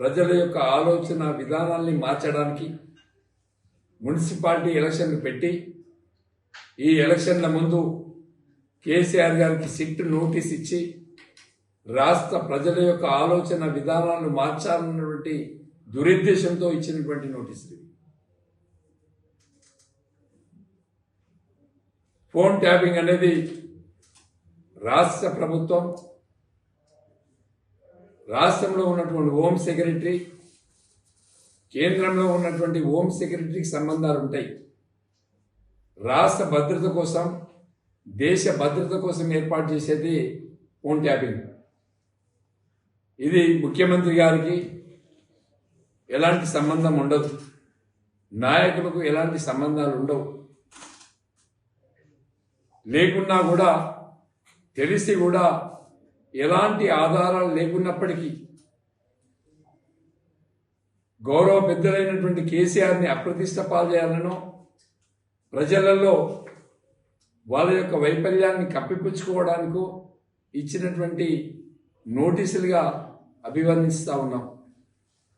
ప్రజల యొక్క ఆలోచన విధానాల్ని మార్చడానికి మున్సిపాలిటీ ఎలక్షన్లు పెట్టి ఈ ఎలక్షన్ల ముందు కేసీఆర్ గారికి సిట్ నోటీస్ ఇచ్చి రాష్ట్ర ప్రజల యొక్క ఆలోచన విధానాలను మార్చాలన్నటువంటి దురుద్దేశంతో ఇచ్చినటువంటి నోటీసులు. ఫోన్ ట్యాపింగ్ అనేది రాష్ట్ర ప్రభుత్వం, రాష్ట్రంలో ఉన్నటువంటి హోమ్ సెక్రటరీ, కేంద్రంలో ఉన్నటువంటి హోమ్ సెక్రటరీకి సంబంధాలు ఉంటాయి. రాష్ట్ర భద్రత కోసం, దేశ భద్రత కోసం ఏర్పాటు చేసేది ఫోన్ ట్యాపింగ్. ఇది ముఖ్యమంత్రి గారికి ఎలాంటి సంబంధం ఉండదు, నాయకులకు ఎలాంటి సంబంధాలు ఉండవు. లేకున్నా కూడా, తెలిసి కూడా, ఎలాంటి ఆధారాలు లేకున్నప్పటికీ గౌరవ పెద్దలైనటువంటి కేసీఆర్ని అప్రతిష్ట పాల్చేయాలనో, ప్రజలలో వాళ్ళ యొక్క వైఫల్యాన్ని కప్పిపుచ్చుకోవడానికో ఇచ్చినటువంటి నోటీసులుగా అభివర్ణిస్తూ ఉన్నాం.